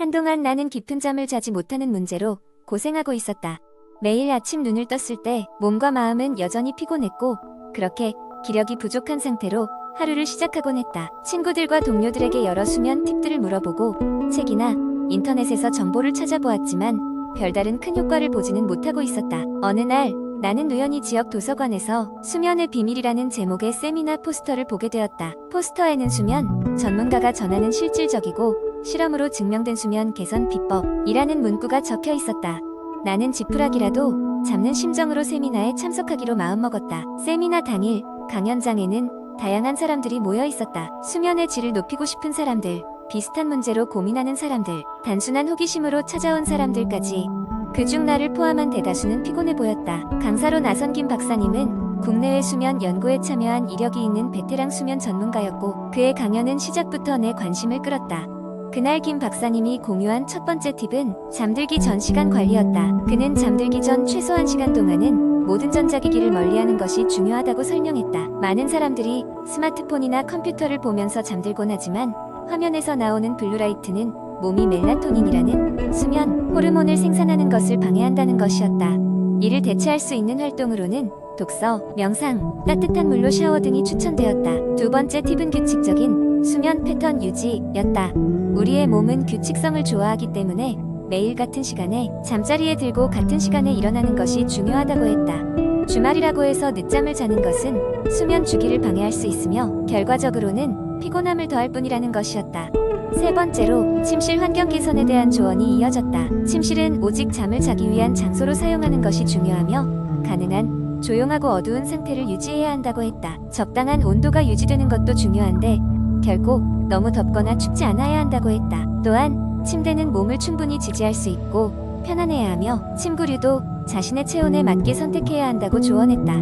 한동안 나는 깊은 잠을 자지 못하는 문제로 고생하고 있었다. 매일 아침 눈을 떴을 때 몸과 마음은 여전히 피곤했고 그렇게 기력이 부족한 상태로 하루를 시작하곤 했다. 친구들과 동료들에게 여러 수면 팁들을 물어보고 책이나 인터넷에서 정보를 찾아보았지만 별다른 큰 효과를 보지는 못하고 있었다. 어느 날 나는 우연히 지역 도서관에서 수면의 비밀이라는 제목의 세미나 포스터를 보게 되었다. 포스터에는 수면 전문가가 전하는 실질적이고 실험으로 증명된 수면 개선 비법이라는 문구가 적혀 있었다. 나는 지푸라기라도 잡는 심정으로 세미나에 참석하기로 마음먹었다. 세미나 당일 강연장에는 다양한 사람들이 모여 있었다. 수면의 질을 높이고 싶은 사람들, 비슷한 문제로 고민하는 사람들, 단순한 호기심으로 찾아온 사람들까지. 그중 나를 포함한 대다수는 피곤해 보였다. 강사로 나선 김 박사님은 국내외 수면 연구에 참여한 이력이 있는 베테랑 수면 전문가였고 그의 강연은 시작부터 내 관심을 끌었다. 그날 김 박사님이 공유한 첫 번째 팁은 잠들기 전 시간 관리였다. 그는 잠들기 전 최소 1시간 동안은 모든 전자기기를 멀리하는 것이 중요하다고 설명했다. 많은 사람들이 스마트폰이나 컴퓨터를 보면서 잠들곤 하지만 화면에서 나오는 블루라이트는 몸이 멜라토닌이라는 수면 호르몬을 생산하는 것을 방해한다는 것이었다. 이를 대체할 수 있는 활동으로는 독서, 명상, 따뜻한 물로 샤워 등이 추천되었다. 두 번째 팁은 규칙적인 수면 패턴 유지였다. 우리의 몸은 규칙성을 좋아하기 때문에 매일 같은 시간에 잠자리에 들고 같은 시간에 일어나는 것이 중요하다고 했다. 주말이라고 해서 늦잠을 자는 것은 수면 주기를 방해할 수 있으며 결과적으로는 피곤함을 더할 뿐이라는 것이었다. 세 번째로 침실 환경 개선에 대한 조언이 이어졌다. 침실은 오직 잠을 자기 위한 장소로 사용하는 것이 중요하며 가능한 조용하고 어두운 상태를 유지해야 한다고 했다. 적당한 온도가 유지되는 것도 중요한데 결코 너무 덥거나 춥지 않아야 한다고 했다. 또한 침대는 몸을 충분히 지지할 수 있고 편안해야 하며 침구류도 자신의 체온에 맞게 선택해야 한다고 조언했다.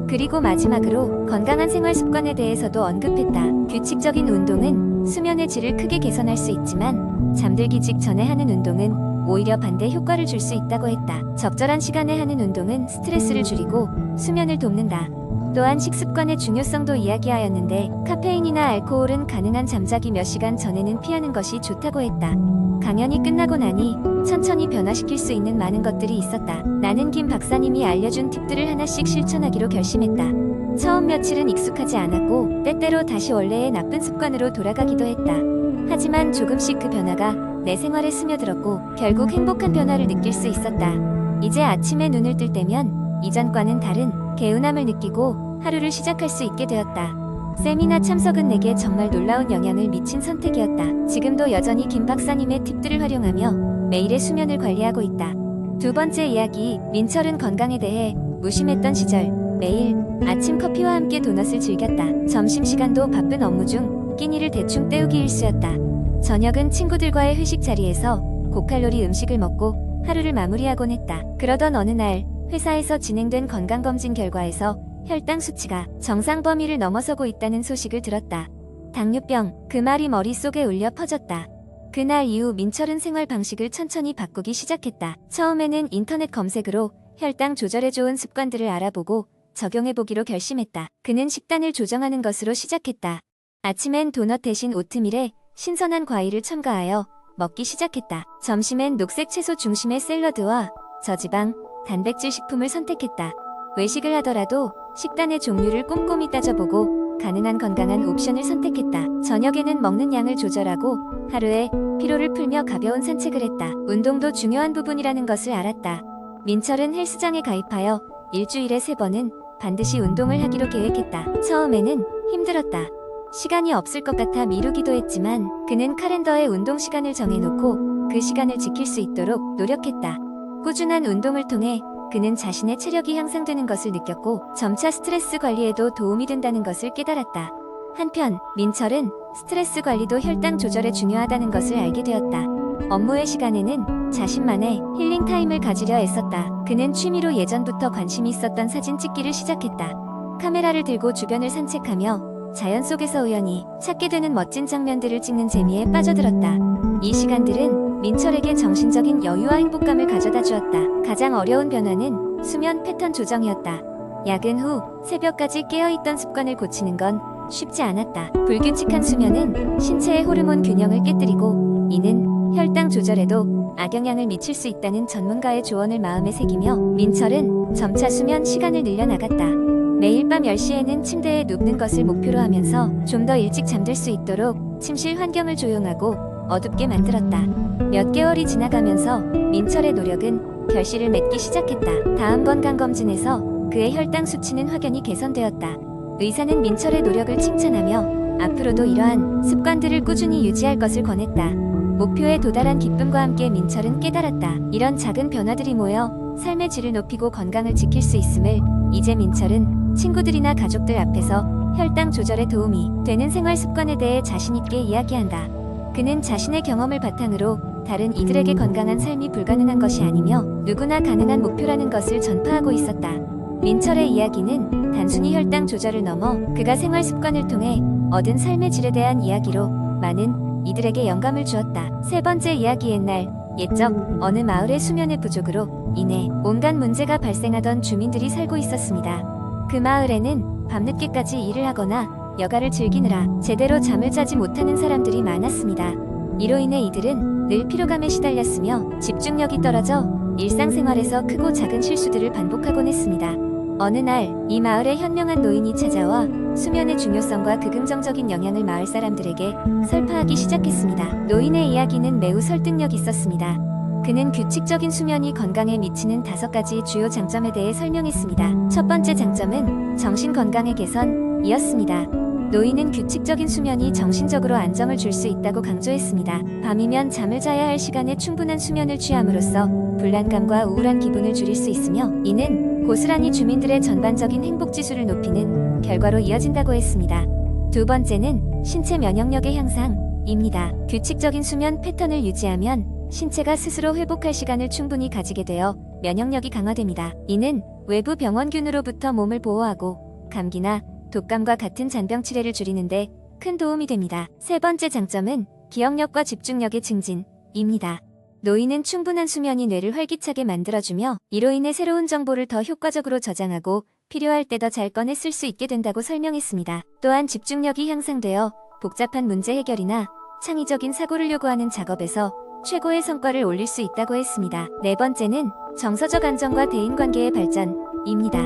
그리고 마지막으로 건강한 생활 습관에 대해서도 언급했다. 규칙적인 운동은 수면의 질을 크게 개선할 수 있지만 잠들기 직전에 하는 운동은 오히려 반대 효과를 줄 수 있다고 했다. 적절한 시간에 하는 운동은 스트레스를 줄이고 수면을 돕는다. 또한 식습관의 중요성도 이야기하였는데 카페인이나 알코올은 가능한 잠자기 몇 시간 전에는 피하는 것이 좋다고 했다. 강연이 끝나고 나니 천천히 변화시킬 수 있는 많은 것들이 있었다. 나는 김 박사님이 알려준 팁들을 하나씩 실천하기로 결심했다. 처음 며칠은 익숙하지 않았고 때때로 다시 원래의 나쁜 습관으로 돌아가기도 했다. 하지만 조금씩 그 변화가 내 생활에 스며들었고 결국 행복한 변화를 느낄 수 있었다. 이제 아침에 눈을 뜰 때면 이전과는 다른 개운함을 느끼고 하루를 시작할 수 있게 되었다. 세미나 참석은 내게 정말 놀라운 영향을 미친 선택이었다. 지금도 여전히 김 박사님의 팁들을 활용하며 매일의 수면을 관리하고 있다. 두 번째 이야기, 민철은 건강에 대해 무심했던 시절 매일 아침 커피와 함께 도넛을 즐겼다. 점심시간도 바쁜 업무 중 끼니를 대충 때우기 일쑤였다. 저녁은 친구들과의 회식 자리에서 고칼로리 음식을 먹고 하루를 마무리하곤 했다. 그러던 어느 날 회사에서 진행된 건강검진 결과에서 혈당 수치가 정상 범위를 넘어서고 있다는 소식을 들었다. 당뇨병, 그 말이 머릿속에 울려 퍼졌다. 그날 이후 민철은 생활 방식을 천천히 바꾸기 시작했다. 처음에는 인터넷 검색으로 혈당 조절에 좋은 습관들을 알아보고 적용해보기로 결심했다. 그는 식단을 조정하는 것으로 시작했다. 아침엔 도넛 대신 오트밀에 신선한 과일을 첨가하여 먹기 시작했다. 점심엔 녹색 채소 중심의 샐러드와 저지방, 단백질 식품을 선택했다. 외식을 하더라도 식단의 종류를 꼼꼼히 따져보고 가능한 건강한 옵션을 선택했다. 저녁에는 먹는 양을 조절하고 하루에 피로를 풀며 가벼운 산책을 했다. 운동도 중요한 부분이라는 것을 알았다. 민철은 헬스장에 가입하여 일주일에 3번은 반드시 운동을 하기로 계획했다. 처음에는 힘들었다. 시간이 없을 것 같아 미루기도 했지만 그는 칼렌더에 운동 시간을 정해놓고 그 시간을 지킬 수 있도록 노력했다. 꾸준한 운동을 통해 그는 자신의 체력이 향상되는 것을 느꼈고 점차 스트레스 관리에도 도움이 된다는 것을 깨달았다. 한편 민철은 스트레스 관리도 혈당 조절에 중요하다는 것을 알게 되었다. 업무의 시간에는 자신만의 힐링 타임을 가지려 애썼다. 그는 취미로 예전부터 관심이 있었던 사진 찍기를 시작했다. 카메라를 들고 주변을 산책하며 자연 속에서 우연히 찾게 되는 멋진 장면들을 찍는 재미에 빠져들었다. 이 시간들은 민철에게 정신적인 여유와 행복감을 가져다 주었다. 가장 어려운 변화는 수면 패턴 조정이었다. 야근 후 새벽까지 깨어있던 습관을 고치는 건 쉽지 않았다. 불규칙한 수면은 신체의 호르몬 균형을 깨뜨리고 이는 혈당 조절에도 악영향을 미칠 수 있다는 전문가의 조언을 마음에 새기며 민철은 점차 수면 시간을 늘려나갔다. 매일 밤 10시에는 침대에 눕는 것을 목표로 하면서 좀 더 일찍 잠들 수 있도록 침실 환경을 조용하고 어둡게 만들었다. 몇 개월이 지나가면서 민철의 노력은 결실을 맺기 시작했다. 다음 건강검진에서 그의 혈당 수치는 확연히 개선되었다. 의사는 민철의 노력을 칭찬하며 앞으로도 이러한 습관들을 꾸준히 유지할 것을 권했다. 목표에 도달한 기쁨과 함께 민철은 깨달았다. 이런 작은 변화들이 모여 삶의 질을 높이고 건강을 지킬 수 있음을 이제 민철은 친구들이나 가족들 앞에서 혈당 조절에 도움이 되는 생활 습관에 대해 자신 있게 이야기한다. 그는 자신의 경험을 바탕으로 다른 이들에게 건강한 삶이 불가능한 것이 아니며 누구나 가능한 목표라는 것을 전파하고 있었다. 민철의 이야기는 단순히 혈당 조절을 넘어 그가 생활 습관을 통해 얻은 삶의 질에 대한 이야기로 많은 이들에게 영감을 주었다. 세 번째 이야기. 옛적 어느 마을의 수면의 부족으로 인해 온갖 문제가 발생하던 주민들이 살고 있었습니다. 그 마을에는 밤늦게까지 일을 하거나 여가를 즐기느라 제대로 잠을 자지 못하는 사람들이 많았습니다. 이로 인해 이들은 늘 피로감에 시달렸으며 집중력이 떨어져 일상생활에서 크고 작은 실수들을 반복하곤 했습니다. 어느 날 이 마을에 현명한 노인이 찾아와 수면의 중요성과 그 긍정적인 영향을 마을 사람들에게 설파하기 시작했습니다. 노인의 이야기는 매우 설득력 있었습니다. 그는 규칙적인 수면이 건강에 미치는 5가지 주요 장점에 대해 설명했습니다. 첫 번째 장점은 정신 건강의 개선이었습니다. 노인은 규칙적인 수면이 정신적으로 안정을 줄 수 있다고 강조했습니다. 밤이면 잠을 자야 할 시간에 충분한 수면을 취함으로써 불안감과 우울한 기분을 줄일 수 있으며 이는 고스란히 주민들의 전반적인 행복지수를 높이는 결과로 이어진다고 했습니다. 두 번째는 신체 면역력의 향상입니다. 규칙적인 수면 패턴을 유지하면 신체가 스스로 회복할 시간을 충분히 가지게 되어 면역력이 강화됩니다. 이는 외부 병원균으로부터 몸을 보호하고 감기나 독감과 같은 잔병 치레를 줄이는데 큰 도움이 됩니다. 세 번째 장점은 기억력과 집중력의 증진입니다. 노인은 충분한 수면이 뇌를 활기차게 만들어주며 이로 인해 새로운 정보를 더 효과적으로 저장하고 필요할 때 더 잘 꺼내 쓸 수 있게 된다고 설명했습니다. 또한 집중력이 향상되어 복잡한 문제 해결이나 창의적인 사고를 요구하는 작업에서 최고의 성과를 올릴 수 있다고 했습니다. 네 번째는 정서적 안정과 대인관계의 발전입니다.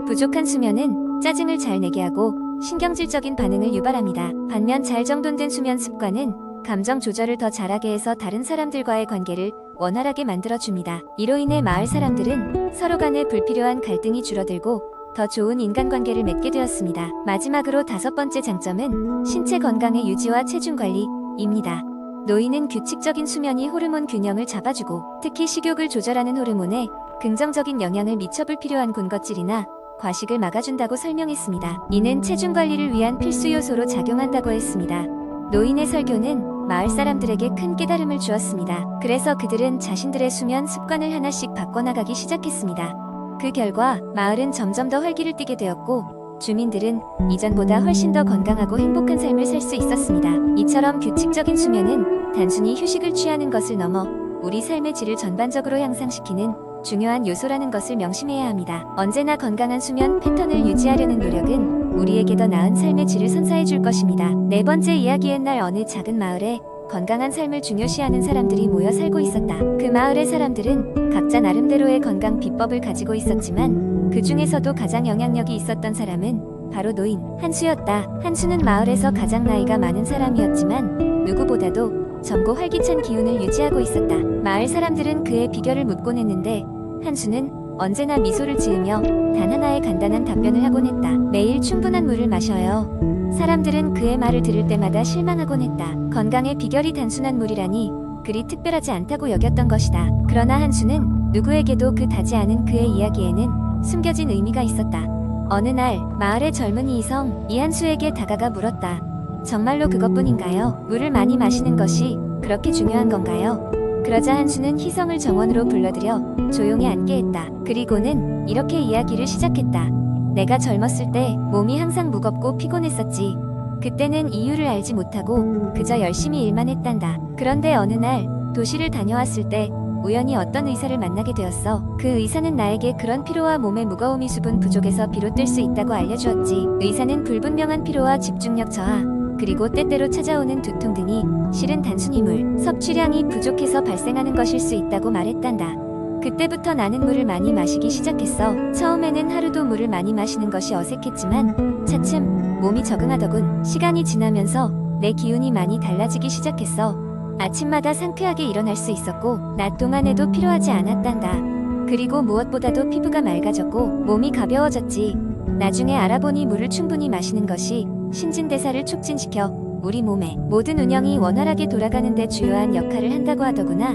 부족한 수면은 짜증을 잘 내게 하고 신경질적인 반응을 유발합니다. 반면 잘 정돈된 수면 습관은 감정 조절을 더 잘하게 해서 다른 사람들과의 관계를 원활하게 만들어줍니다. 이로 인해 마을 사람들은 서로 간의 불필요한 갈등이 줄어들고 더 좋은 인간관계를 맺게 되었습니다. 마지막으로 5번째 장점은 신체 건강의 유지와 체중 관리입니다. 노인은 규칙적인 수면이 호르몬 균형을 잡아주고 특히 식욕을 조절하는 호르몬에 긍정적인 영향을 미쳐 불필요한 군것질이나 과식을 막아준다고 설명했습니다. 이는 체중 관리를 위한 필수 요소로 작용한다고 했습니다. 노인의 설교는 마을 사람들에게 큰 깨달음을 주었습니다. 그래서 그들은 자신들의 수면 습관을 하나씩 바꿔나가기 시작했습니다. 그 결과 마을은 점점 더 활기를 띠게 되었고 주민들은 이전보다 훨씬 더 건강하고 행복한 삶을 살 수 있었습니다. 이처럼 규칙적인 수면은 단순히 휴식을 취하는 것을 넘어 우리 삶의 질을 전반적으로 향상시키는 중요한 요소라는 것을 명심해야 합니다. 언제나 건강한 수면 패턴을 유지하려는 노력은 우리에게 더 나은 삶의 질을 선사해 줄 것입니다. 네 번째 이야기. 옛날 어느 작은 마을에 건강한 삶을 중요시하는 사람들이 모여 살고 있었다. 그 마을의 사람들은 각자 나름대로의 건강 비법을 가지고 있었지만 그 중에서도 가장 영향력이 있었던 사람은 바로 노인 한수였다. 한수는 마을에서 가장 나이가 많은 사람이었지만 누구보다도 젊고 활기찬 기운을 유지하고 있었다. 마을 사람들은 그의 비결을 묻곤 했는데 한수는 언제나 미소를 지으며 단 하나의 간단한 답변을 하곤 했다. 매일 충분한 물을 마셔요. 사람들은 그의 말을 들을 때마다 실망하곤 했다. 건강의 비결이 단순한 물이라니 그리 특별하지 않다고 여겼던 것이다. 그러나 한수는 누구에게도 그 다지 않은 그의 이야기에는 숨겨진 의미가 있었다. 어느 날 마을의 젊은이 이성 이한수에게 다가가 물었다. 정말로 그것뿐인가요? 물을 많이 마시는 것이 그렇게 중요한 건가요? 그러자 한수는 희성을 정원으로 불러들여 조용히 앉게 했다. 그리고는 이렇게 이야기를 시작했다. 내가 젊었을 때 몸이 항상 무겁고 피곤했었지. 그때는 이유를 알지 못하고 그저 열심히 일만 했단다. 그런데 어느 날 도시를 다녀왔을 때 우연히 어떤 의사를 만나게 되었어. 그 의사는 나에게 그런 피로와 몸의 무거움이 수분 부족에서 비롯될 수 있다고 알려주었지. 의사는 불분명한 피로와 집중력 저하, 그리고 때때로 찾아오는 두통 등이 실은 단순히 물 섭취량이 부족해서 발생하는 것일 수 있다고 말했단다. 그때부터 나는 물을 많이 마시기 시작했어. 처음에는 하루도 물을 많이 마시는 것이 어색했지만 차츰 몸이 적응하더군. 시간이 지나면서 내 기운이 많이 달라지기 시작했어. 아침마다 상쾌하게 일어날 수 있었고 낮 동안에도 피로하지 않았단다. 그리고 무엇보다도 피부가 맑아졌고 몸이 가벼워졌지. 나중에 알아보니 물을 충분히 마시는 것이 신진대사를 촉진시켜 우리 몸의 모든 운영이 원활하게 돌아가는 데 주요한 역할을 한다고 하더구나.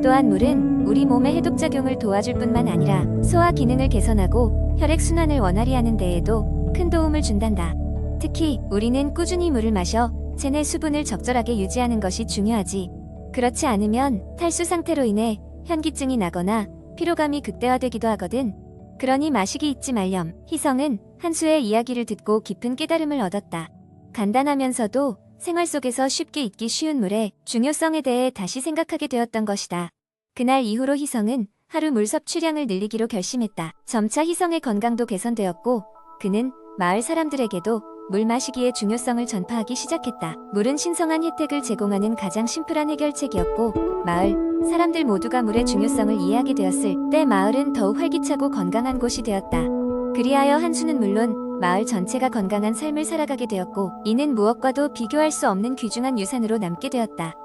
또한 물은 우리 몸의 해독작용을 도와줄 뿐만 아니라 소화 기능을 개선하고 혈액순환을 원활히 하는 데에도 큰 도움을 준단다. 특히 우리는 꾸준히 물을 마셔 체내 수분을 적절하게 유지하는 것이 중요하지. 그렇지 않으면 탈수 상태로 인해 현기증이 나거나 피로감이 극대화되기도 하거든. 그러니 마시기 잊지 말렴. 희성은 한수의 이야기를 듣고 깊은 깨달음을 얻었다. 간단하면서도 생활 속에서 쉽게 잊기 쉬운 물의 중요성에 대해 다시 생각하게 되었던 것이다. 그날 이후로 희성은 하루 물 섭취량을 늘리기로 결심했다. 점차 희성의 건강도 개선되었고 그는 마을 사람들에게도 물 마시기의 중요성을 전파하기 시작했다. 물은 신성한 혜택을 제공하는 가장 심플한 해결책이었고 마을 사람들 모두가 물의 중요성을 이해하게 되었을 때 마을은 더욱 활기차고 건강한 곳이 되었다. 그리하여 한수는 물론 마을 전체가 건강한 삶을 살아가게 되었고 이는 무엇과도 비교할 수 없는 귀중한 유산으로 남게 되었다.